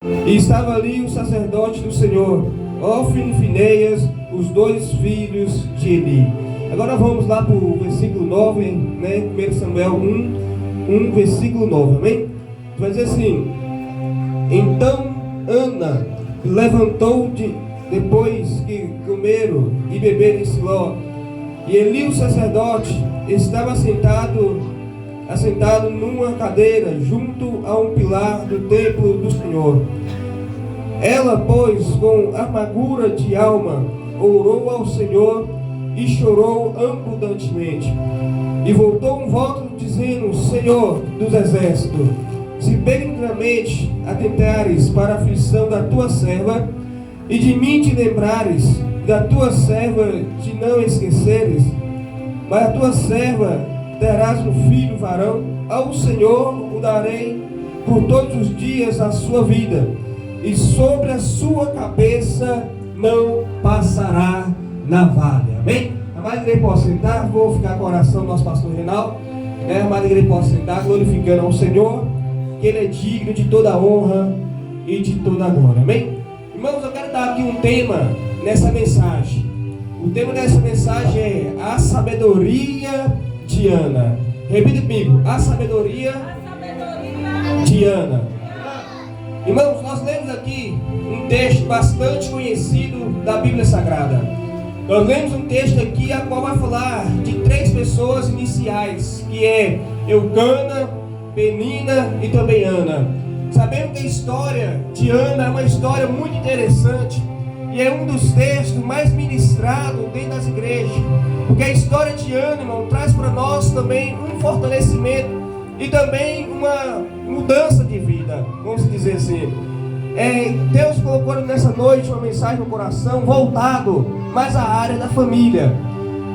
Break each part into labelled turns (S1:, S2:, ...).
S1: E estava ali o sacerdote do Senhor, Ofni e Finéias, os dois filhos de Eli. Agora vamos lá para o versículo 9, né? 1 Samuel 1, versículo 9, amém? Vai dizer assim: então Ana levantou depois que comeram e beberam em Siló, e Eli o sacerdote estava assentado numa cadeira junto a um pilar do templo do Senhor. Ela, pois, com amargura de alma, orou ao Senhor e chorou abundantemente. E voltou um voto dizendo: Senhor dos exércitos, se benignamente atentares para a aflição da tua serva, e de mim te lembrares, da tua serva te não esqueceres, mas a tua serva terás um filho varão, ao Senhor o darei por todos os dias da sua vida, e sobre a sua cabeça não passará navalha. Amém? Amada igreja, pode sentar. Vou ficar com a oração do nosso pastor Reinaldo. Amada igreja, pode sentar, glorificando ao Senhor, que Ele é digno de toda a honra e de toda a glória. Amém? Irmãos, eu quero dar aqui um tema nessa mensagem. O tema dessa mensagem é a sabedoria de Ana. Repita comigo: a sabedoria de Ana. Irmãos, nós lemos aqui um texto bastante conhecido da Bíblia Sagrada. Nós lemos um texto aqui a qual vai falar de três pessoas iniciais, que é Eucana, Penina e também Ana. Sabemos que a história de Ana é uma história muito interessante e é um dos textos mais ministrados dentro das igrejas, porque a história de Ana, irmão, traz para nós também um fortalecimento e também uma mudança de vida, vamos dizer assim. Deus colocou nessa noite uma mensagem no coração voltado mais à área da família,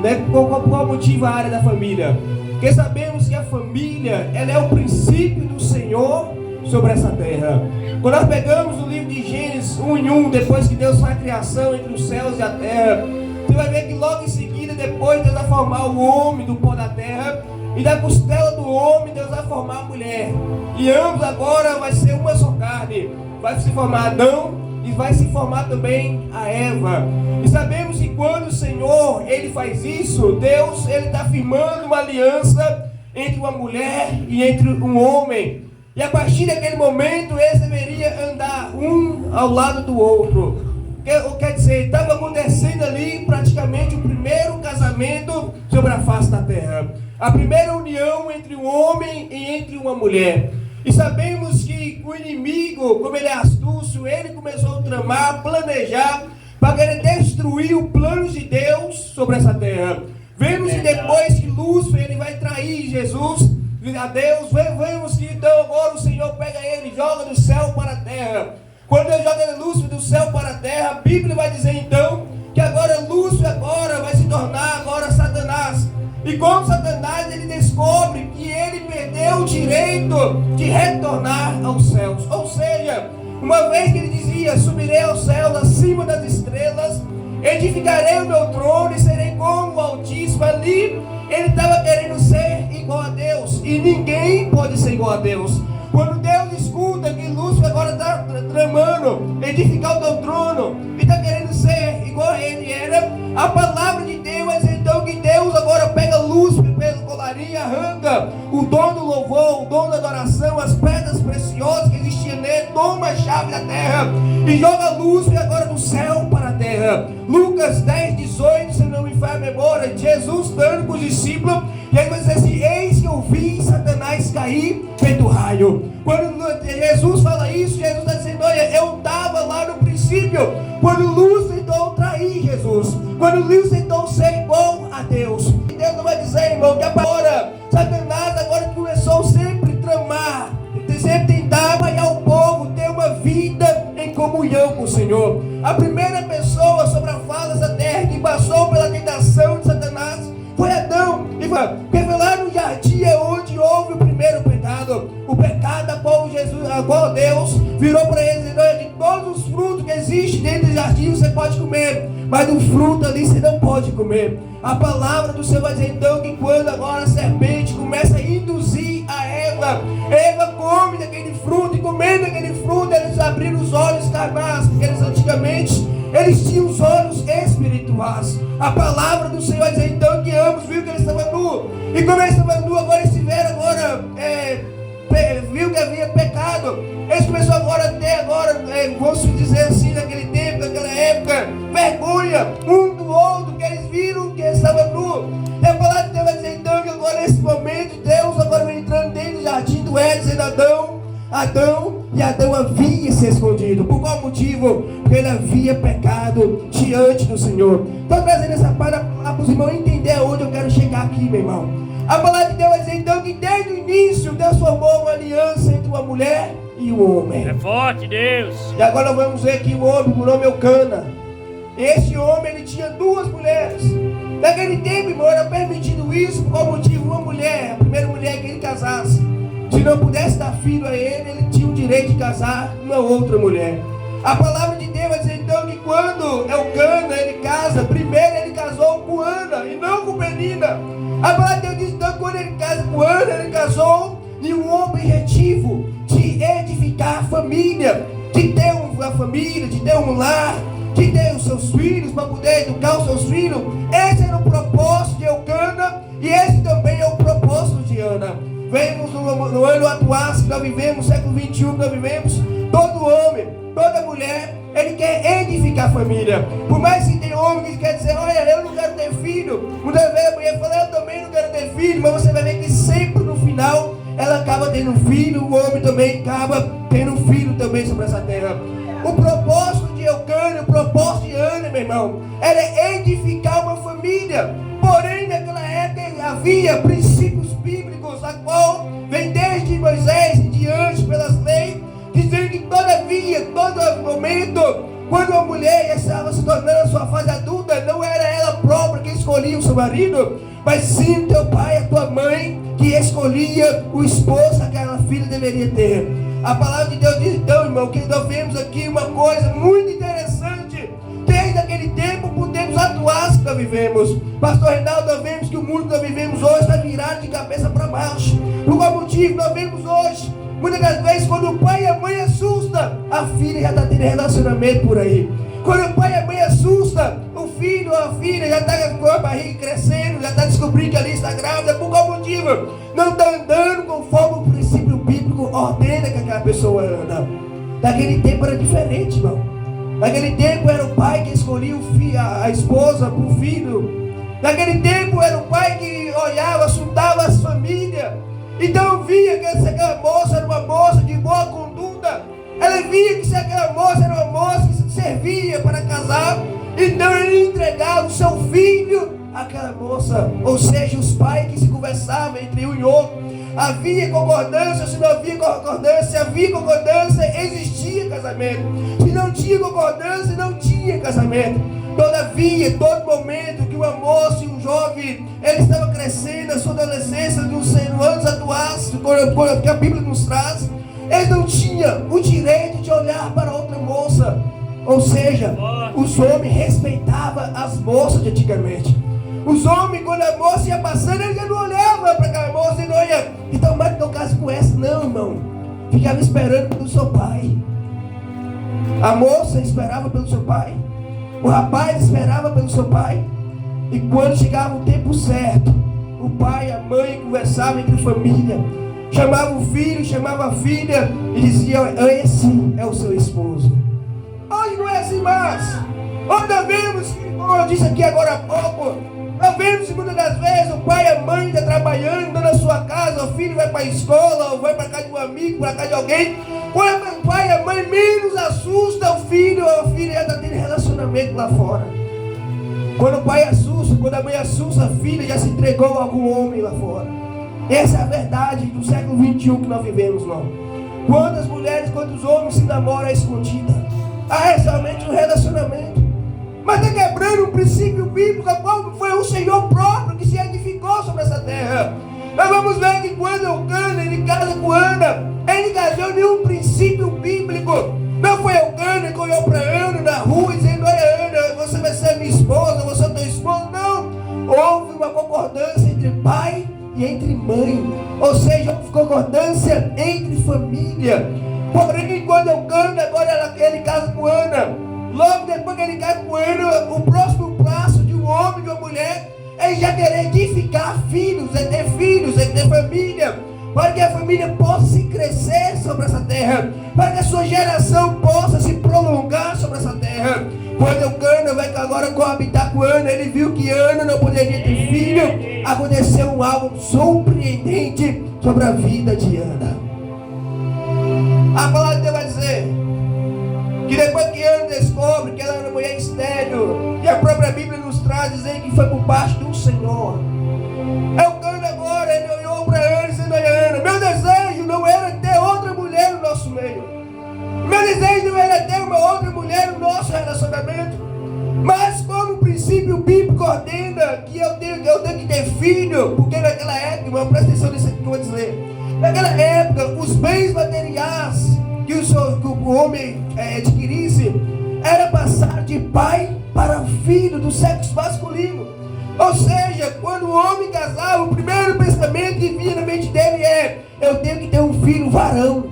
S1: né? Qual motivo a área da família? Porque sabemos que a família, ela é o princípio do Senhor sobre essa terra. Quando nós pegamos o livro de Gênesis 1:1, depois que Deus faz a criação entre os céus e a terra, você vai ver que logo em seguida, depois Deus vai formar o homem do pó da terra, e da costela do homem Deus vai formar a mulher, e ambos agora vai ser uma só carne. Vai se formar Adão e vai se formar também a Eva. E sabemos que quando o Senhor ele faz isso, Deus ele está firmando uma aliança entre uma mulher e entre um homem. E a partir daquele momento eles deveriam andar um ao lado do outro. Quer dizer, estava acontecendo ali praticamente o primeiro casamento sobre a face da terra, a primeira união entre um homem e entre uma mulher. E sabemos que o inimigo, como ele é astúcio, ele começou a tramar, planejar, para querer destruir o plano de Deus sobre essa terra. Vemos que depois que Lúcifer ele vai trair Jesus, a Deus, vemos que então agora o Senhor pega ele e joga do céu para a terra. Quando Deus joga Lúcifer do céu para a terra, a Bíblia vai dizer então que agora Lúcifer agora vai se tornar agora Satanás. E como Satanás ele descobre que ele perdeu o direito de retornar aos céus. Ou seja, uma vez que ele dizia: subirei aos céus acima das estrelas, edificarei o meu trono e serei como o Altíssimo. Ali ele estava querendo ser igual a Deus, e ninguém pode ser igual a Deus. Quando Deus escuta que Lúcifer agora está tramando edificar o teu trono e está querendo ser igual a ele era, a palavra de Deus vai dizer então que Deus agora pega Lúcifer pelo colarinho, arranca o dom do louvor, o dom da adoração, as pedras preciosas que existiam nele, toma a chave da terra e joga Lúcifer agora do céu para a terra. Lucas 10:18, se não me falha a memória, Jesus dando com os discípulos, e aí vai dizer assim: eis que eu vi Satanás cair feito raio. Quando Jesus fala isso, Jesus está dizendo: olha, eu estava lá no princípio, quando Lúcifer então trair Jesus, quando Lúcifer então ser igual a Deus. E Deus não vai dizer, irmão, que agora Satanás agora começou sempre a tramar, sempre tentar apanhar o povo, ter uma vida em comunhão com o Senhor. A primeira pessoa sobre a face da terra que passou pela tentação de Satanás foi Adão. E porque foi lá no jardim onde houve o primeiro pecado, o pecado a qual Deus virou para eles e disse: de todos os frutos que existem dentro do jardim você pode comer, mas do fruto ali você não pode comer. A palavra do Senhor vai dizer então que quando agora a serpente começa a induzir a Eva come daquele fruto, e comendo daquele fruto, eles abriram os olhos carnais, porque eles antigamente, eles tinham os olhos espirituais. A palavra do Senhor diz então que ambos viu que eles estavam nus. E como eles estavam nus, agora eles tiveram viu que havia pecado. Eles começaram agora a ter, vamos dizer assim, naquele tempo, naquela época, vergonha um do outro, que eles viram que eles estavam nus. E a palavra de Deus vai dizer então que agora nesse momento, Deus agora vem entrando dentro do jardim do Éden, dizendo Adão havia se escondido. Por qual motivo? Porque ele havia pecado diante do Senhor. Estou trazendo essa palavra para os irmãos entender onde eu quero chegar aqui, meu irmão. A palavra de Deus vai dizer então que desde o início Deus formou uma aliança entre uma mulher e um homem.
S2: É forte, Deus.
S1: E agora nós vamos ver que o homem, o nome é Eucana. Esse homem, ele tinha duas mulheres. Naquele tempo, irmão, era permitido isso. Por qual motivo? Uma mulher, a primeira mulher que ele casasse, se não pudesse dar filho a ele tinha o direito de casar com uma outra mulher. A palavra de Deus vai dizer então que quando Eucana, ele casa, primeiro ele casou com Ana e não com Penina. A palavra de Deus diz então que quando ele casa com Ana, ele casou em um objetivo de edificar a família, de ter uma família, de ter um lar, de ter os seus filhos, para poder educar os seus filhos. Esse era o propósito de Eucana e esse também é o propósito de Ana. Vemos no ano atual que nós vivemos, século 21 que nós vivemos, todo homem, toda mulher, ele quer edificar a família. Por mais que tenha homem que quer dizer, olha, eu não quero ter filho. Muitas vezes a mulher fala, eu também não quero ter filho. Mas você vai ver que sempre no final, ela acaba tendo um filho. O homem também acaba tendo um filho também sobre essa terra. O propósito de Eucana, o propósito de Ana, meu irmão, era edificar uma família. Porém, naquela época havia princípios bíblicos, a qual vem desde Moisés em diante pelas leis, dizendo que todavia, todo momento, quando uma mulher estava se tornando a sua fase adulta, não era ela própria que escolhia o seu marido, mas sim teu pai e a tua mãe que escolhia o esposo que aquela filha deveria ter. A palavra de Deus diz então, irmão, que nós vemos aqui uma coisa muito interessante. Desde aquele tempo, por tempos atuais que nós vivemos. Pastor Reinaldo, nós vemos que o mundo que nós vivemos hoje está virado de cabeça para baixo. Por qual motivo nós vemos hoje? Muitas das vezes, quando o pai e a mãe assustam, a filha já está tendo relacionamento por aí. Quando o pai e a mãe assustam, o filho ou a filha já está com a barriga crescendo, já está descobrindo que ali está grávida. Por qual motivo? Não está andando conforme o princípio bíblico ordena que aquela pessoa anda. Naquele tempo era diferente, irmão. Naquele tempo era o pai que escolhia a esposa para o filho. Naquele tempo era o pai que olhava, sondava as famílias. Então via que se aquela moça era uma moça de boa conduta, ela via que se aquela moça era uma moça que servia para casar, então ele entregava o seu filho àquela moça. Ou seja, os pais que se conversavam entre um e outro. Havia concordância, se não havia concordância, existia casamento. Se não tinha concordância, não tinha casamento. Todavia, todo momento que uma moça e um jovem, ele estava crescendo na sua adolescência, nos anos atuais, que a Bíblia nos traz, ele não tinha o direito de olhar para outra moça. Ou seja, os homens respeitavam as moças de antigamente. Os homens, quando a moça ia passando, eles já não olhavam para aquela moça e não olhavam. Então, mais que eu caso com essa, não, irmão. Ficava esperando pelo seu pai. A moça esperava pelo seu pai. O rapaz esperava pelo seu pai. E quando chegava o tempo certo, o pai e a mãe conversavam entre família. Chamava o filho, chamava a filha e dizia, esse é o seu esposo. Hoje não é assim mais. Hoje nós vemos, como eu disse aqui agora há pouco, nós vemos que muitas das vezes o pai e a mãe estão trabalhando na sua casa, o filho vai para a escola, ou vai para casa de um amigo, para casa de alguém. Quando o pai e a mãe menos assusta, o filho ou a filha já está tendo relacionamento lá fora. Quando o pai assusta, quando a mãe assusta, a filha já se entregou a algum homem lá fora. Essa é a verdade do século 21 que nós vivemos, irmão. Quantas mulheres, quantos homens se namoram à escondida? É somente um relacionamento. Mas está quebrando um princípio bíblico, qual foi o Senhor próprio que se edificou sobre essa terra. Nós vamos ver que quando Eucana, ele casa com Ana, ele casou em um princípio bíblico. Não foi Eucana que olhou para Ana na rua dizendo, olha Ana, você vai ser minha esposa, você é teu esposo. Não, houve uma concordância entre pai e entre mãe. Ou seja, houve concordância entre família. Porém, quando agora ele casa com Ana. Logo depois que ele casa com Ana, o próximo passo de um homem e de uma mulher é já querer edificar filhos, é ter família, para que a família possa se crescer sobre essa terra, para que a sua geração possa se prolongar sobre essa terra. Quando Eucana vai agora coabitar com Ana, ele viu que Ana não poderia ter filho. Aconteceu algo surpreendente sobre a vida de Ana. A palavra de Deus vai dizer que depois que Ana descobre que ela era uma mulher estéril, e a própria Bíblia nos traz dizer que foi por parte do Senhor, Eucana agora, ele olhou para Ana e dizendo: Ana, meu desejo não era ter outra mulher no nosso meio, meu desejo não era ter uma outra mulher no nosso relacionamento, mas como o princípio bíblico ordena que eu tenho que ter filho, porque naquela época, irmão, presta atenção nisso que eu vou dizer, naquela época os bens materiais que o homem adquirisse era passar de pai para filho do sexo masculino. Ou seja, quando o homem casava, o primeiro pensamento que vinha na mente dele é: eu tenho que ter um filho varão,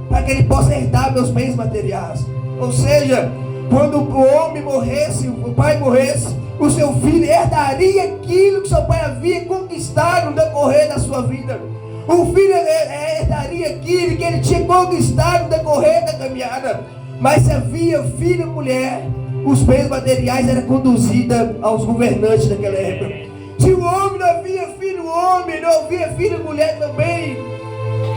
S1: para que ele possa herdar meus bens materiais. Ou seja, quando o homem morresse, o pai morresse, o seu filho herdaria aquilo que seu pai havia conquistado no decorrer da sua vida. O filho herdaria aquilo que ele tinha conquistado no decorrer da caminhada. Mas se havia filho e mulher, os bens materiais eram conduzidos aos governantes daquela época. Se o homem não havia filho homem, não havia filho mulher também,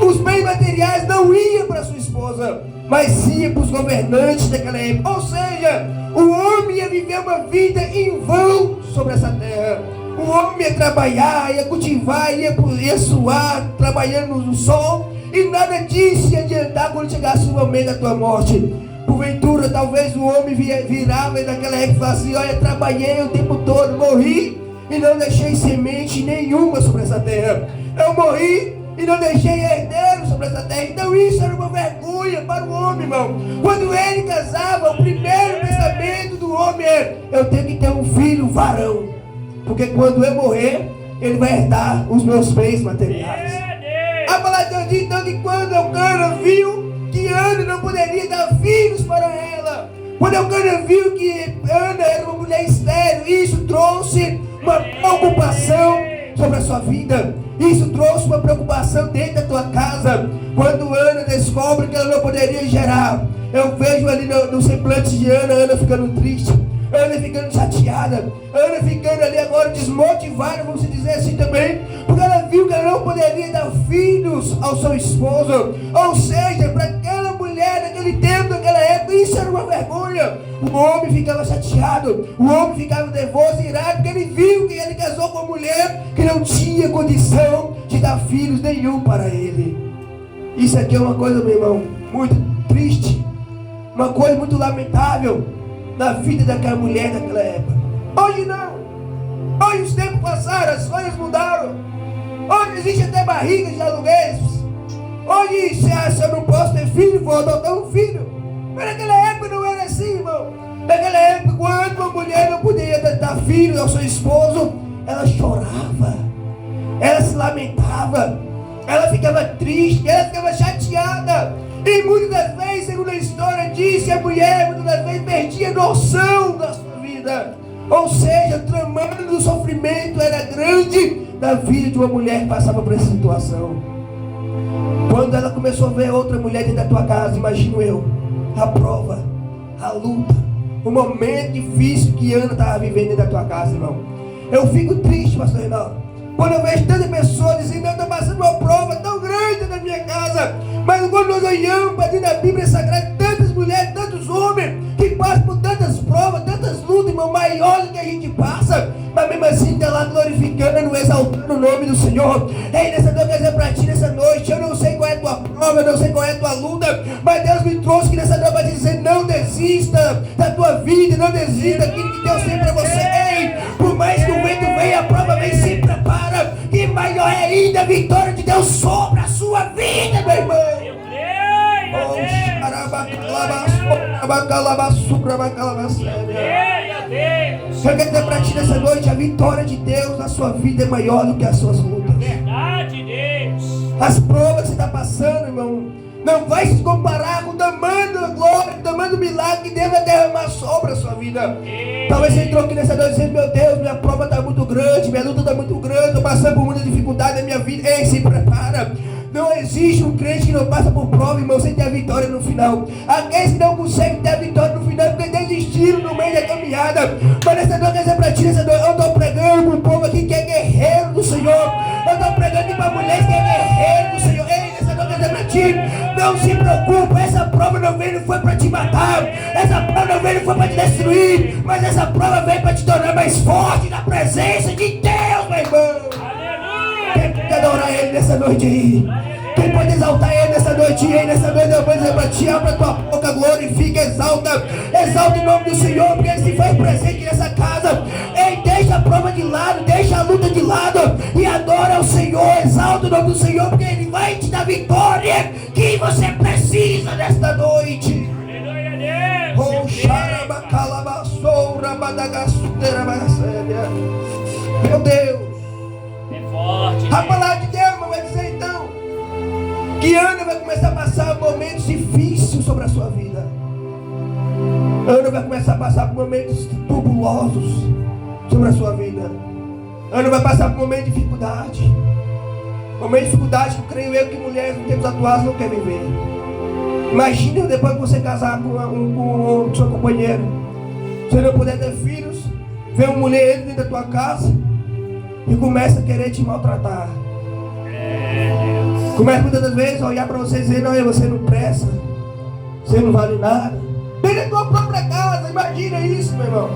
S1: os bens materiais não iam para sua esposa, mas iam para os governantes daquela época. Ou seja, o homem ia viver uma vida em vão sobre essa terra. O homem ia trabalhar, ia cultivar, ia suar, trabalhando no sol, e nada disso ia adiantar quando chegasse o momento da tua morte. Porventura, talvez o homem virava naquela época e falava assim: olha, trabalhei o tempo todo, morri e não deixei semente nenhuma sobre essa terra. Eu morri e não deixei herdeiro sobre essa terra. Então isso era uma vergonha para o homem, irmão. Quando ele casava, o primeiro pensamento do homem é: eu tenho que ter um filho varão, porque quando eu morrer, ele vai herdar os meus bens materiais. A palavra de Deus diz então que quando Eucana viu que Ana não poderia dar filhos para ela, quando Eucana viu que Ana era uma mulher estéril, isso trouxe uma preocupação sobre a sua vida. Isso trouxe uma preocupação dentro da tua casa. Quando Ana descobre que ela não poderia gerar, eu vejo ali no semblante de Ana ficando triste, Ana ficando chateada, Ana ficando ali agora desmotivada, vamos dizer assim também, porque ela viu que ela não poderia dar filhos ao seu esposo. Ou seja, para aquela mulher naquele tempo, naquela época, isso era uma vergonha. O homem ficava chateado, o homem ficava nervoso, irado, porque ele viu que ele casou com uma mulher que não tinha condição de dar filhos nenhum para ele. Isso aqui é uma coisa, meu irmão, muito triste, uma coisa muito lamentável na vida daquela mulher daquela época. Hoje não. Hoje os tempos passaram, as coisas mudaram. Hoje existe até barriga de aluguéis. Hoje, se eu não posso ter filho, vou adotar um filho. Mas naquela época não era assim, irmão. Naquela época, quando uma mulher não poderia dar filho ao seu esposo, ela chorava, ela se lamentava, ela ficava triste, ela ficava chateada. E muitas das vezes, segundo a história diz, que a mulher muitas das vezes perdia noção da sua vida. Ou seja, o tamanho do sofrimento era grande na vida de uma mulher que passava por essa situação. Quando ela começou a ver outra mulher dentro da tua casa, imagino eu, a prova, a luta, o momento difícil que Ana estava vivendo dentro da tua casa, irmão. Eu fico triste, pastor Reinaldo, quando eu vejo tantas pessoas dizendo: eu estou passando uma prova tão grande na minha casa. Mas quando nós olhamos para dentro da Bíblia Sagrada, tantas mulheres, tantos homens que passam por tantas provas, tantas lutas, irmão, maiores que a gente passa, mas mesmo assim está lá glorificando, exaltando o nome do Senhor. Ei, nessa noite eu quero dizer para ti, nessa noite, eu não sei qual é a tua prova, eu não sei qual é a tua luta, mas Deus me trouxe que nessa noite para te dizer: não desista da tua vida, não desista daquilo que Deus tem para você. Ei, por mais que o vento venha, a prova vem, se prepara, que maior é ainda a vitória de Deus sobre a sua vida, meu irmão. Eu creio, eu quero dizer para ti nessa noite: a vitória de Deus na sua vida é maior do que as suas lutas. Verdade, Deus. As provas que você está passando, irmão, Não vai se comparar com o tamanho da glória, o tamanho do milagre que Deus vai derramar sobre a sua vida. Talvez você entrou aqui nessa noite dizendo: meu Deus, minha prova está muito grande, minha luta está muito grande, estou passando por muita dificuldade na minha vida. Ei, se prepara. Não existe um crente que não passa por prova, irmão, sem ter a vitória no final. Aqueles que não conseguem ter a vitória no final porque desistiram no meio da caminhada. Mas nessa noite, essa pra ti, nessa noite, eu estou pregando para um povo aqui que é guerreiro do Senhor. Eu estou pregando aqui para mulheres que é guerreiro do Senhor. Ei, nessa noite, essa pra ti, não se preocupa. Essa prova não veio, não foi para te matar. Essa prova não veio, não foi para te destruir. Mas essa prova veio para te tornar mais forte na presença de Deus, meu irmão. Quem pode adorar Ele nessa noite aí? Quem pode exaltar Ele nessa noite aí? Nessa noite eu vou dizer para ti: abre a tua boca, glorifica, exalta. Exalta o nome do Senhor, porque Ele se faz presente nessa casa. Ei, deixa a prova de lado, deixa a luta de lado e adora o Senhor. Exalta o nome do Senhor, porque Ele vai te dar vitória que você precisa nesta noite. Oh, meu Deus. A palavra de Deus vai dizer então que Ana vai começar a passar momentos difíceis sobre a sua vida. Ana vai começar a passar por momentos turbulosos sobre a sua vida. Ana vai passar por momentos de dificuldade. Momentos de dificuldade que eu creio eu que mulheres no tempos atuais não querem viver. Imagina depois que você casar com sua companheira, você não puder ter filhos, vem uma mulher dentro da tua casa e começa a querer te maltratar. Começa muitas das vezes a olhar para você e dizer: não, você não presta, você não vale nada. Dentro da tua própria casa, imagina isso, meu irmão.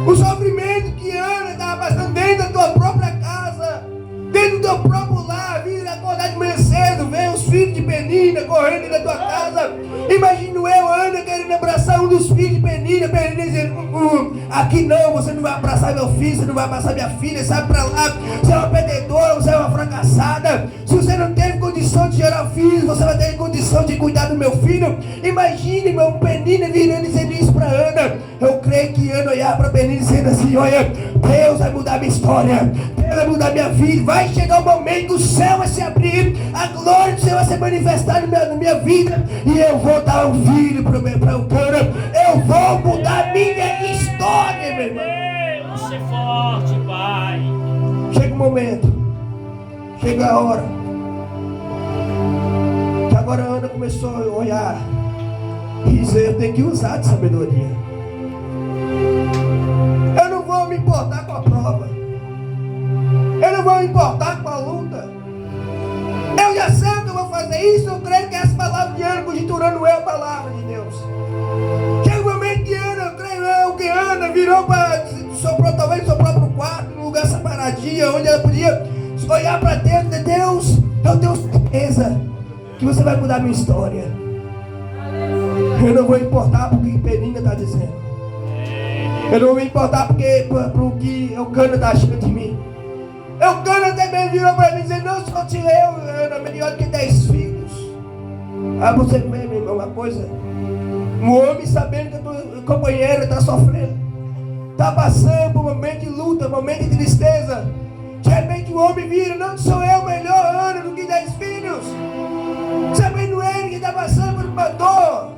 S1: O sofrimento que Ana estava passando dentro da tua própria casa, dentro do teu próprio lar. Vir acordar de manhã cedo, ver os filhos de Penina correndo da tua casa. Imagino eu, Ana, querendo abraçar um dos filhos de Penina dizendo: aqui não, você não vai abraçar meu filho, você não vai abraçar minha filha, sai pra lá, você é uma perdedora, você é uma fracassada. Se você não teve condição de gerar filhos, você vai ter condição de cuidar do meu filho. Imagine, meu Penina virando e dizendo isso pra Ana. Eu creio que Ana olhar pra Penina dizendo assim: olha, Deus vai mudar minha história, Deus vai mudar minha vida. Vai chegar o momento que o céu vai se abrir, a glória do Senhor vai se manifestar na minha vida, e eu vou dar um filho para o cara. Eu vou mudar minha história, meu irmão.
S2: Você é forte, Pai.
S1: Chega o momento, chega a hora que agora a Ana começou a olhar e dizer: eu tenho que usar de sabedoria. Eu não vou me importar com a prova, eu não vou me importar com a luta. Eu já sei o que eu vou fazer. Isso eu creio que é as palavras de Ana, conjecturando eu a palavra de Deus. Chega o momento que Ana, eu creio eu que Ana virou para talvez o seu próprio quarto, num lugar separadinho, onde ela podia olhar para Deus e dizer: Deus, eu tenho certeza que você vai mudar minha história. Eu não vou importar porque o que Penina está dizendo. Eu não vou me importar porque o que Eucana está achando de mim. Eucana também virou para mim e disse: não, só te eu, Ana, melhor que 10 filhos. Aí você vê, meu irmão, uma coisa. Um homem sabendo que a tua companheira está sofrendo, está passando por um momento de luta, um momento de tristeza. De repente o homem vira: não sou eu melhor, Ana, do que 10 filhos. Sabendo ele que está passando por uma dor,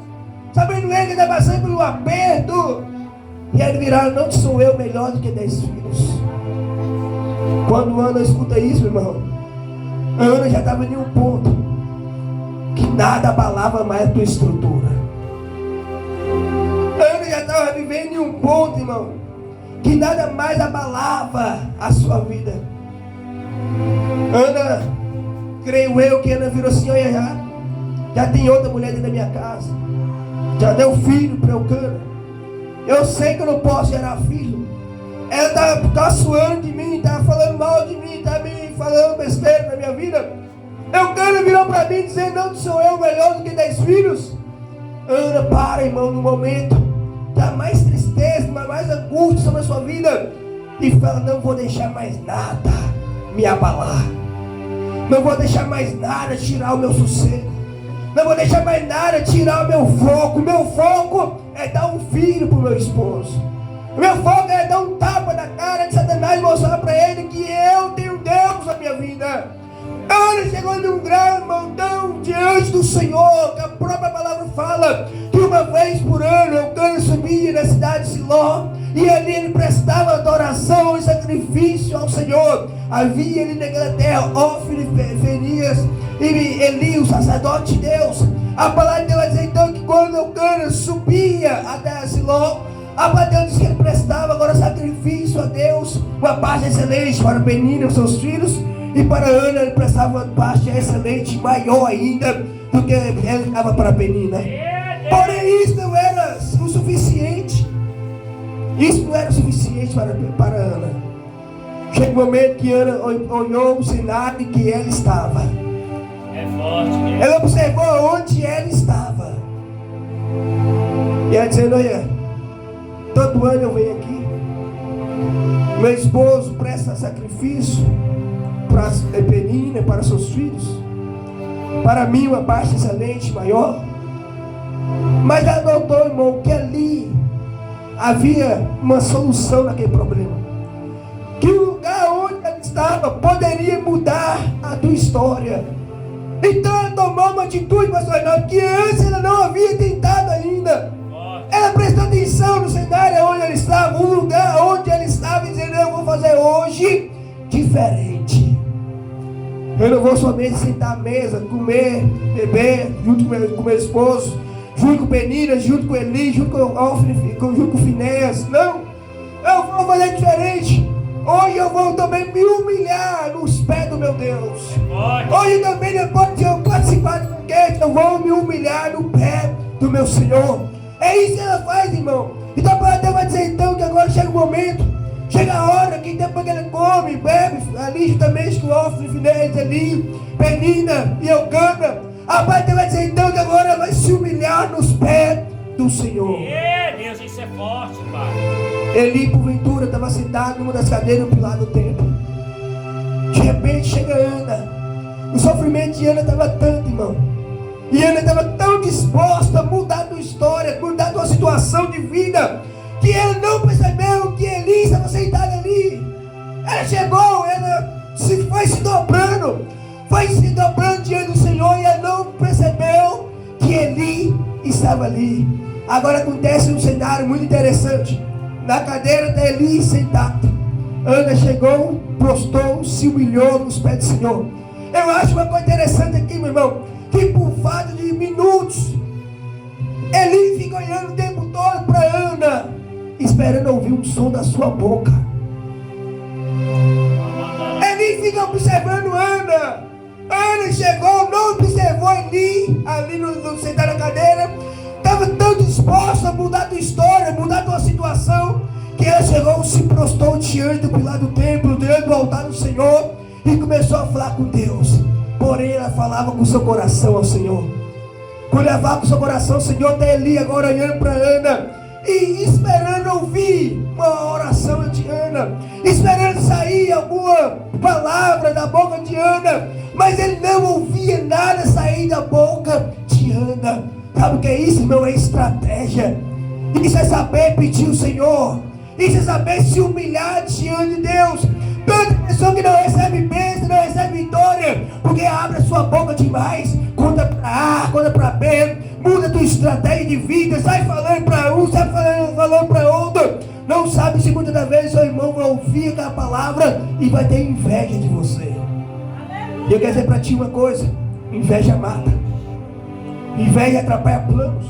S1: sabendo ele que está passando por um aperto, e ele virar: não sou eu melhor do que 10 filhos. Quando Ana escuta isso, meu irmão, Ana já estava em um ponto que nada abalava mais a tua estrutura. Ana já estava vivendo em um ponto, irmão, que nada mais abalava a sua vida. Ana, creio eu que Ana virou assim: olha, já tem outra mulher dentro da minha casa, já deu filho para Eucana. Eu sei que eu não posso gerar filho. Ela está caçoando de mim, está falando mal de mim, está me falando besteira na minha vida. Eucana virou para mim dizendo: não sou eu melhor do que 10 filhos. Ana para, irmão, no momento da mais tristeza, mais angústia sobre a sua vida, e fala: não vou deixar mais nada me abalar. Não vou deixar mais nada tirar o meu sossego. Não vou deixar mais nada tirar o meu foco. O meu foco é dar um filho para o meu esposo. O meu foco é dar um tapa na cara de Satanás e mostrar para ele que eu tenho Deus na minha vida. Ana chegou num grau, irmão, tão diante do Senhor, que a própria palavra fala que uma vez por ano Eucana subia na cidade de Siló, e ali ele prestava adoração e sacrifício ao Senhor. Havia ali naquela terra Ofni, Fenias e Eli, o sacerdote de Deus. A palavra de Deus vai dizer então que quando Eucana subia até Siló, a palavra de Deus diz que ele prestava agora sacrifício a Deus, uma parte excelente para Penina e seus filhos, e para Ana ele prestava uma parte excelente, maior ainda do que ele dava para Penina. Porém isso não era o suficiente. Isso não era o suficiente para Ana. Chega um momento que Ana olhou o cenário em que ela estava.
S2: É forte, né?
S1: Ela observou onde ela estava. E ela dizendo: olha, todo ano eu venho aqui, meu esposo presta sacrifício para Penina, para seus filhos, para mim uma parte excelente, maior. Mas ela notou, irmão, que ali havia uma solução naquele problema, que o lugar onde ela estava poderia mudar a tua história. Então ela tomou uma atitude, pastor Arnaldo, que antes ela não havia tentado ainda. Ela prestou atenção no cenário onde ela estava, o lugar onde ela estava, dizendo: eu vou fazer hoje diferente. Eu não vou somente sentar à mesa, comer, beber, junto com meu esposo, junto com Penina, junto com Eli, junto com Ofni, junto com Finéias. Não, eu vou fazer diferente. Hoje eu vou também me humilhar nos pés do meu Deus. Hoje também, depois de eu participar do banquete, eu vou me humilhar no pé do meu Senhor. É isso que ela faz, irmão. Então a palavra vai dizer então que agora chega o momento, chega a hora que depois que ela come, bebe, ali juntamente com Ofni, Finéias, Eli, Penina e Eucana, a palavra vai dizer então que agora ela vai se humilhar nos pés do Senhor.
S2: Deus, isso é forte, Pai.
S1: Eli, porventura, estava sentado numa das cadeiras do pilar do templo. De repente chega Ana. O sofrimento de Ana estava tanto, irmão. E Ana estava tão disposta a mudar a tua história, mudar a tua situação de vida, que ela não percebeu que Eli estava sentado ali. Ela chegou, ela foi se dobrando diante do Senhor, e ela não percebeu que Eli estava ali. Agora acontece um cenário muito interessante. Na cadeira de Eli sentado, Ana chegou, prostou, se humilhou nos pés do Senhor. Eu acho uma coisa interessante aqui, meu irmão, que por fato de minutos, Eli fica olhando o tempo todo para Ana, esperando ouvir um som da sua boca. Eli fica observando Ana. Ana chegou, não observou Eli, ali no sentar na cadeira. Estava tão disposta a mudar a tua história, mudar a tua situação, que ela chegou, se prostou diante do pilar do templo, diante do altar do Senhor, e começou a falar com Deus. Porém ela falava com o seu coração ao Senhor. Quando ela falava com o seu coração, o Senhor está ali agora olhando para Ana e esperando ouvir uma oração de Ana, esperando sair alguma palavra da boca de Ana, mas ele não ouvia nada sair da boca de Ana. Sabe o que é isso, irmão? É estratégia. Isso é saber pedir o Senhor. Isso é saber se humilhar diante de Deus. Tanta pessoa que não recebe bênção, não recebe vitória, porque abre a sua boca demais, conta para A, conta para B, muda a tua estratégia de vida, sai falando para um, sai falando para outro. Não sabe se muitas das vezes seu irmão vai ouvir aquela palavra e vai ter inveja de você. E eu quero dizer para ti uma coisa: inveja mata. Inveja atrapalha planos.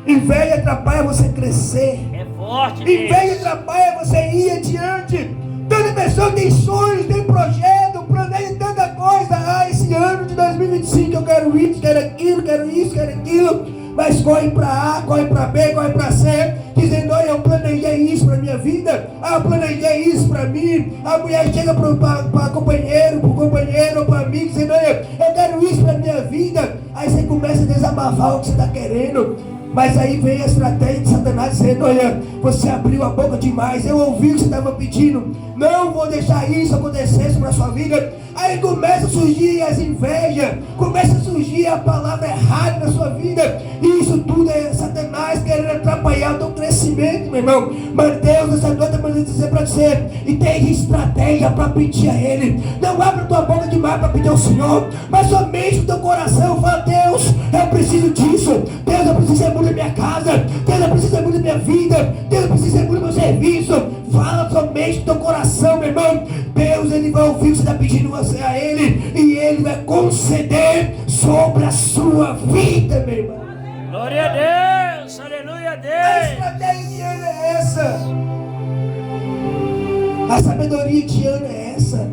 S1: Inveja atrapalha você crescer.
S2: É forte,
S1: inveja atrapalha você ir adiante. Toda pessoa tem sonhos, tem projeto, planeja tanta coisa. Ah, esse ano de 2025 eu quero isso, quero aquilo, quero isso, quero aquilo. Mas corre para A, corre para B, corre para C, dizendo: olha, eu planejei isso para minha vida. Ah, eu planejei isso para mim. A mulher chega para companheiro, para o companheiro ou para amigo, dizendo: olha, eu quero isso para minha vida. Aí você começa a desabafar o que você está querendo. Mas aí vem a estratégia de Satanás dizendo: olha, você abriu a boca demais, eu ouvi o que você estava pedindo, não vou deixar isso acontecer sobre a sua vida. Aí começa a surgir as invejas, começa a surgir a palavra errada na sua vida. E isso tudo é Satanás querendo atrapalhar o teu crescimento. conhecimento, meu irmão. Mas Deus, nessa noite, eu vou dizer para você, e tem estratégia para pedir a Ele. Não abra tua boca demais para pedir ao Senhor, mas somente o teu coração fala: Deus, eu preciso disso. Deus, eu preciso ser muito da minha casa. Deus, eu preciso ser muito da minha vida. Deus, eu preciso ser muito do meu serviço. Fala somente do teu coração, meu irmão. Deus, Ele vai ouvir o que você está pedindo você a Ele, e Ele vai conceder sobre a sua vida, meu irmão.
S2: Glória a Deus, aleluia a
S1: A
S2: Deus.
S1: estratégia de Ana é essa. A sabedoria de Ana é essa.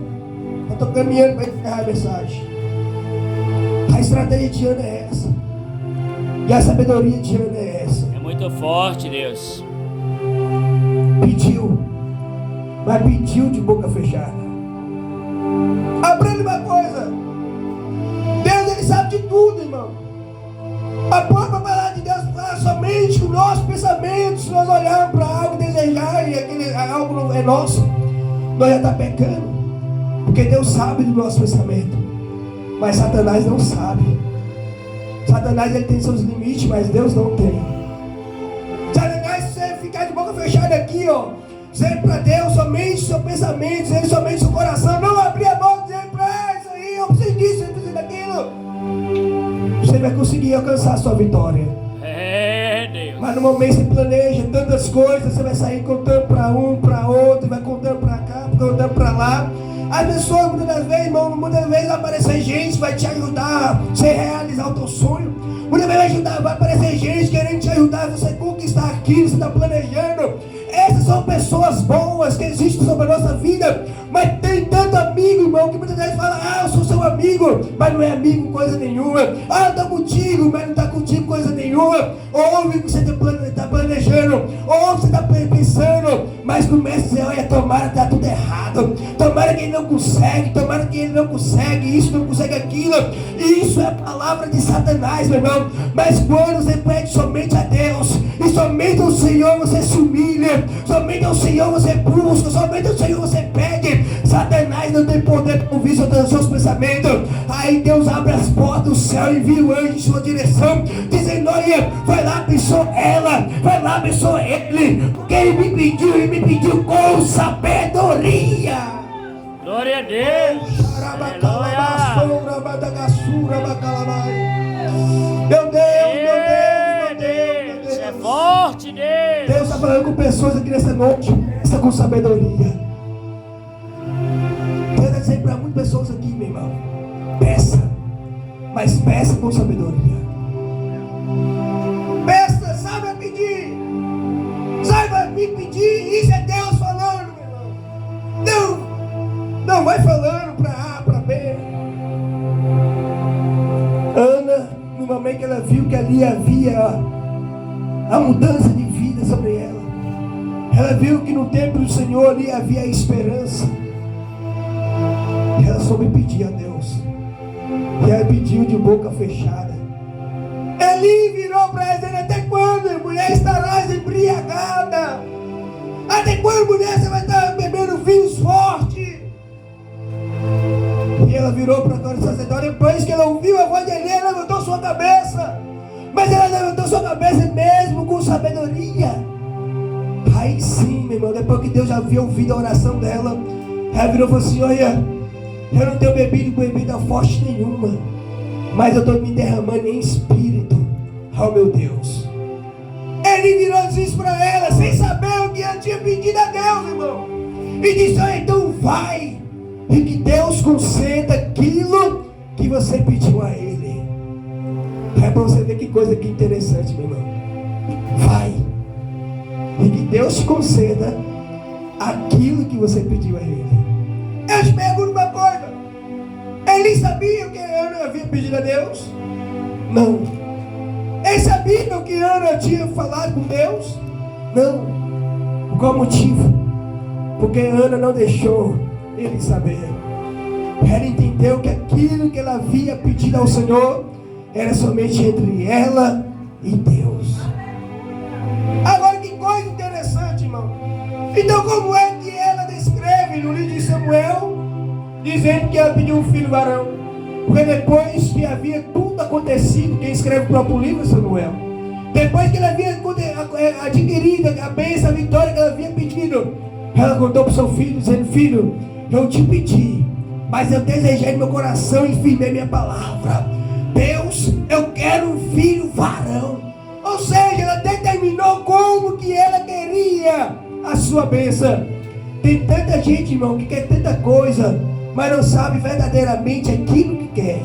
S1: Eu estou caminhando para encerrar a mensagem. A estratégia de Ana é essa. E a sabedoria de Ana é essa.
S2: É muito forte, Deus.
S1: Pediu, mas pediu de boca fechada. Aprenda uma coisa: Deus, Ele sabe de tudo, irmão. A própria palavra de Deus fala somente o nosso pensamento. Se nós olharmos para algo, desejar e aquele algo não é nosso, nós já estamos pecando. Porque Deus sabe do nosso pensamento, mas Satanás não sabe. Satanás, ele tem seus limites, mas Deus não tem. Satanás, se você ficar de boca fechada aqui, ó, dizendo para Deus somente o seu pensamento, dizendo somente o seu coração, não abrir a boca, dizendo para isso aí, eu preciso disso, eu preciso daquilo, você vai conseguir alcançar a sua vitória.
S2: É, Deus.
S1: Mas no momento você planeja tantas coisas, você vai sair contando para um, para outro, vai contando para cá, contando para lá. As pessoas muitas das vezes, irmão, muitas vezes vai aparecer gente que vai te ajudar a você realizar o teu sonho. Muitas vezes vai aparecer gente querendo te ajudar a você conquistar aquilo que você está planejando. Essas são pessoas boas que existem sobre a nossa vida. Mas tem tanto amigo, irmão, que muitas vezes fala: ah, eu sou seu amigo, mas não é amigo coisa nenhuma. Ah, eu estou contigo, mas não está contigo coisa nenhuma. Ouve o que você está planejando, ouve o que você está pensando, mas começa a dizer: olha, tomara que está tudo errado, tomara que ele não consegue, tomara que ele não consegue isso, não consegue aquilo. Isso é a palavra de Satanás, meu irmão. Mas quando você pede somente a Deus, e somente ao Senhor você se humilha, somente ao Senhor você busca, somente ao Senhor você pede, Satanás não tem poder para ouvir os seus pensamentos. Aí Deus abre as portas do céu e envia o anjo em sua direção, dizendo: olha, vai lá, abençoa ela, vai lá, abençoa ele, porque ele me pediu com sabedoria.
S2: Glória a Deus. Aleluia.
S1: Meu Deus, meu Deus, meu Deus, meu
S2: Deus. É
S1: Deus.
S2: forte, Deus.
S1: Deus está falando com pessoas aqui nessa noite. Peça com sabedoria. Deus está dizendo para muitas pessoas aqui, meu irmão: peça, mas peça com sabedoria. Peça, saiba pedir, saiba me pedir. Isso é Deus falando, meu irmão. Não vai falando para A, para B. Ana, no momento que ela viu que ali havia a mudança de vida sobre ela, ela viu que no templo do Senhor ali havia esperança, e ela soube pedir a Deus, e ela pediu de boca fechada. Eli virou para ela dizendo: até quando, mulher, estarás embriagada? Até quando, mulher, você vai estar bebendo vinhos fortes? E ela virou para a sacerdote. Depois que ela ouviu a voz de Eli, ela levantou sua cabeça. Mas ela levantou sua cabeça mesmo com sabedoria. Aí sim, meu irmão, depois que Deus já havia ouvido a oração dela, ela virou e falou assim: olha, eu não tenho bebido bebida forte nenhuma, mas eu estou me derramando em espírito. Oh, meu Deus. Ele virou e disse para ela, sem saber o que ela tinha pedido a Deus, irmão, e disse: olha, então vai, e que Deus conceda aquilo que você pediu a Ele. É para você ver que coisa que interessante, meu irmão. Vai, e que Deus te conceda aquilo que você pediu a Ele. Eu te pergunto uma coisa: Ele sabia o que Ana havia pedido a Deus? Não. Ele sabia o que Ana tinha falado com Deus? Não. Por qual motivo? Porque Ana não deixou ele saber. Ela entendeu que aquilo que ela havia pedido ao Senhor era somente entre ela e Deus. Agora, que coisa interessante, irmão. Então, como é que ela descreve no livro de Samuel, dizendo que ela pediu um filho varão? Porque depois que havia tudo acontecido, quem escreve o próprio livro é Samuel. Depois que ela havia adquirido a bênção, a vitória que ela vinha pedindo. Ela contou para o seu filho, dizendo: filho, eu te pedi, mas eu desejei no meu coração e firmei minha palavra. Deus, eu quero um filho varão. Ou seja, ela determinou como que ela queria a sua bênção. Tem tanta gente, irmão, que quer tanta coisa, mas não sabe verdadeiramente aquilo que quer.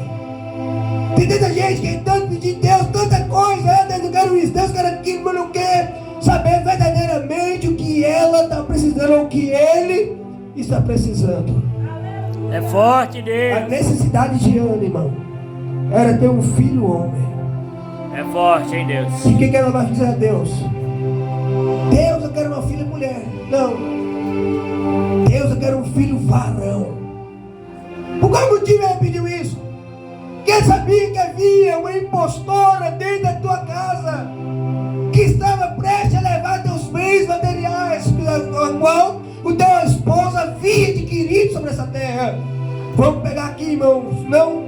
S1: Tem tanta gente que quer tanto pedir Deus, tanta coisa. Deus, eu quero isso, Deus, eu quero aquilo, mas não quer saber verdadeiramente o que ela está precisando, ou o que ele está precisando.
S2: É forte,
S1: A
S2: Deus.
S1: necessidade de Ana, irmão, era ter um filho homem.
S2: É forte, hein, Deus.
S1: E o que ela vai dizer a Deus? Deus, eu quero uma filha mulher. Não. Deus, eu quero um filho varão. Por qual motivo ela pediu isso? Porque sabia que havia uma impostora dentro da tua casa, que estava prestes a levar teus bens materiais, a qual o teu esposo havia adquirido sobre essa terra. Vamos pegar aqui, irmãos. Não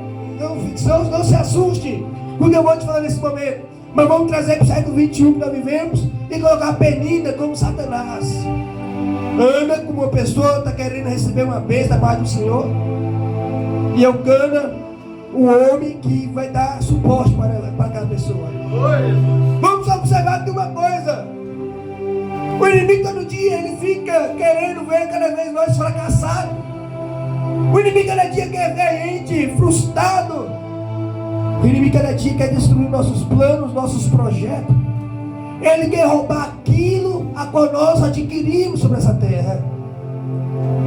S1: se assuste com o que eu vou te falar nesse momento. Mas vamos trazer para o século 21 que nós vivemos e colocar a Penina como Satanás. Ana como uma pessoa está querendo receber uma bênção da parte do Senhor, e Eucana, o homem que vai dar suporte para aquela pessoa. Vamos observar aqui uma coisa. O inimigo todo dia ele fica querendo ver cada vez mais fracassado. O inimigo cada dia quer ver a gente frustrado. O inimigo cada dia quer destruir nossos planos, nossos projetos. Ele quer roubar aquilo a qual nós adquirimos sobre essa terra.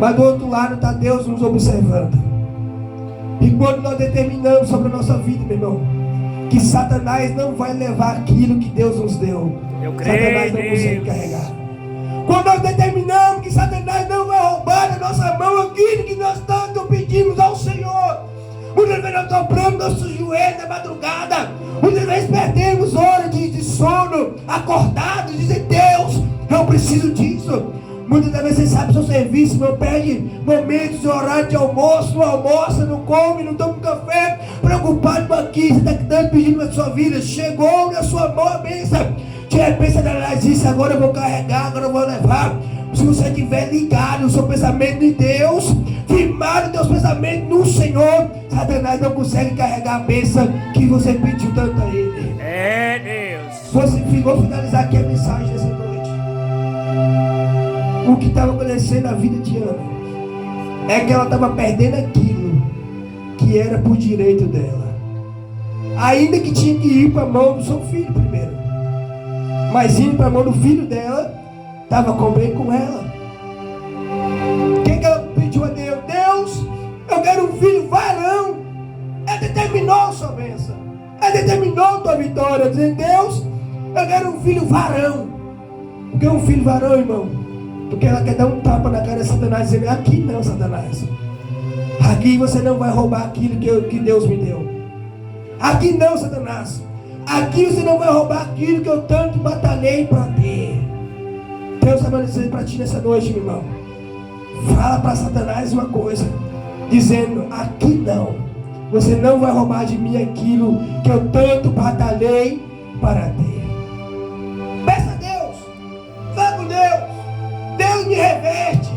S1: Mas do outro lado está Deus nos observando. E quando nós determinamos sobre a nossa vida, meu irmão, que Satanás não vai levar aquilo que Deus nos deu, Satanás não consegue carregar. Quando nós determinamos que Satanás não vai roubar da nossa mão aquilo que nós tanto pedimos ao Senhor, muitas vezes nós dobramos nossos joelhos na madrugada, muitas vezes perdemos horas de sono, acordados, dizendo: Deus, eu preciso disso. Muitas vezes você sabe o seu serviço, não perde momentos de horário de almoço, não almoça, não come, não toma um café, preocupado com aquilo, você está tanto pedindo na sua vida, chegou na sua mão a bênção. De repente Satanás disse: agora eu vou carregar, agora eu vou levar. Se você estiver ligado o seu pensamento em Deus, firmado o teu pensamento no Senhor, Satanás não consegue carregar a bênção que você pediu tanto a ele.
S2: É, Deus.
S1: Vou finalizar aqui a mensagem dessa noite. O que estava acontecendo na vida de Ana é que ela estava perdendo aquilo que era por direito dela, ainda que tinha que ir para a mão do seu filho primeiro, mas indo para a mão do filho dela, estava bem com ela. O que ela pediu a Deus? Deus, eu quero um filho varão. Ela determinou a sua bênção, ela determinou a tua vitória, dizendo: Deus, eu quero um filho varão. Por que um filho varão, irmão? Porque ela quer dar um tapa na cara de Satanás, dizendo: aqui não, Satanás, aqui você não vai roubar aquilo que Deus me deu. Aqui não, Satanás, aqui você não vai roubar aquilo que eu tanto batalhei para ter. Deus está dizendo para ti nessa noite, meu irmão. Fala para Satanás uma coisa, dizendo: aqui não, você não vai roubar de mim aquilo que eu tanto batalhei para ter. Peça a Deus, fala com Deus. Deus me reverte,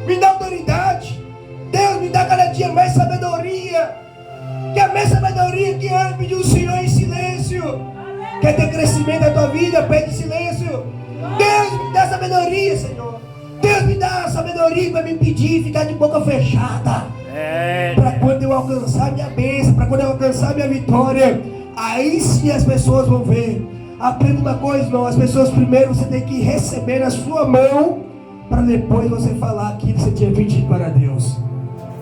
S1: me dá autoridade. Deus me dá cada dia mais sabedoria. Que a minha sabedoria que Ana pediu o Senhor em silêncio. Quer ter crescimento na tua vida? Pede em silêncio. Deus me dá sabedoria, Senhor. Deus me dá sabedoria para me pedir, ficar de boca fechada. Para quando eu alcançar minha bênção, para quando eu alcançar minha vitória, aí sim as pessoas vão ver. Aprenda uma coisa, irmão. As pessoas primeiro você tem que receber na sua mão, para depois você falar aquilo que você tinha pedido para Deus.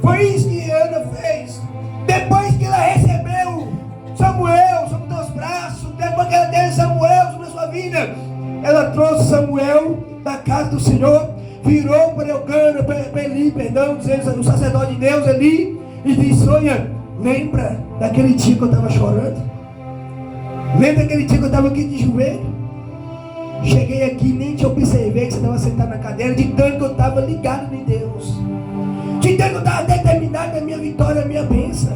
S1: Foi isso que Ana fez. Depois que ela recebeu Samuel sobre os teus braços, depois que ela teve Samuel sobre a sua vida, ela trouxe Samuel da casa do Senhor, virou para Eucana, para Eli, dizendo, o sacerdote de Deus ali, e disse: olha, lembra daquele dia que eu estava chorando? Lembra daquele dia que eu estava aqui de joelho? Cheguei aqui, nem te observei que você estava sentado na cadeira, de tanto que eu estava ligado em Deus, de tanto que eu estava determinado na minha vitória, na minha bênção.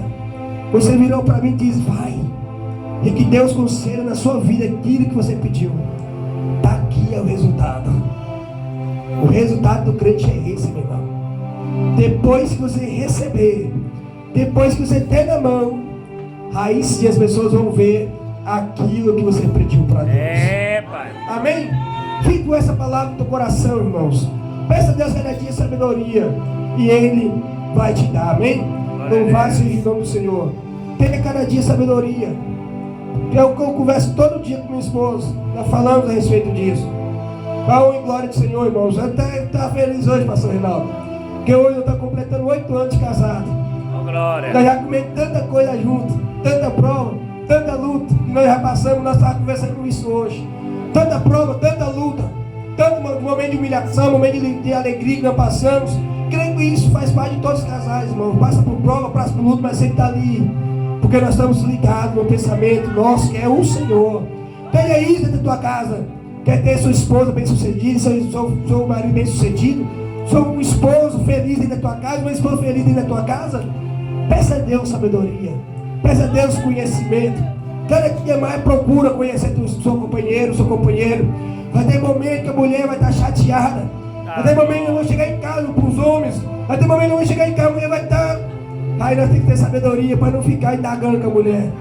S1: Você virou para mim e disse: vai, e que Deus conceda na sua vida aquilo que você pediu. Está aqui aí é o resultado. O resultado do crente é esse, meu irmão. Depois que você receber, depois que você ter na mão, aí sim as pessoas vão ver aquilo que você pediu para Deus.
S2: É, Pai.
S1: Amém? Fique com essa palavra no teu coração, irmãos. Peça a Deus cada dia sabedoria e Ele vai te dar. Amém? Louvado seja o nome do Senhor. Tenha cada dia sabedoria. Eu converso todo dia com minha esposa. Nós falamos a respeito disso. Honra e glória do Senhor, irmãos. Eu estou feliz hoje, pastor Reinaldo, porque hoje eu estou completando 8 anos de casado.
S2: Oh, glória.
S1: Nós já comemos tanta coisa junto, tanta prova, tanta luta, que nós já passamos. Nós estávamos conversando com isso hoje. Tanta prova, tanta luta, tanto momento de humilhação, momento de alegria que nós passamos. Creio que isso faz parte de todos os casais, irmão. Passa por prova, passa por luta, mas sempre está ali, porque nós estamos ligados no pensamento nosso, que é o Senhor. Tenha isso dentro da tua casa. Quer ter sua esposa bem sucedida, seu marido bem sucedido, um esposo feliz dentro da tua casa, uma esposa feliz dentro da tua casa? Peça a Deus sabedoria, peça a Deus conhecimento. Cada dia mais procura conhecer o seu companheiro. Vai ter momento que a mulher vai estar chateada. Vai ter momento que eu vou chegar em casa para os homens. Vai ter momento que eu vou chegar em casa, a mulher vai estar. Aí nós temos que ter sabedoria para não ficar indagando com a mulher.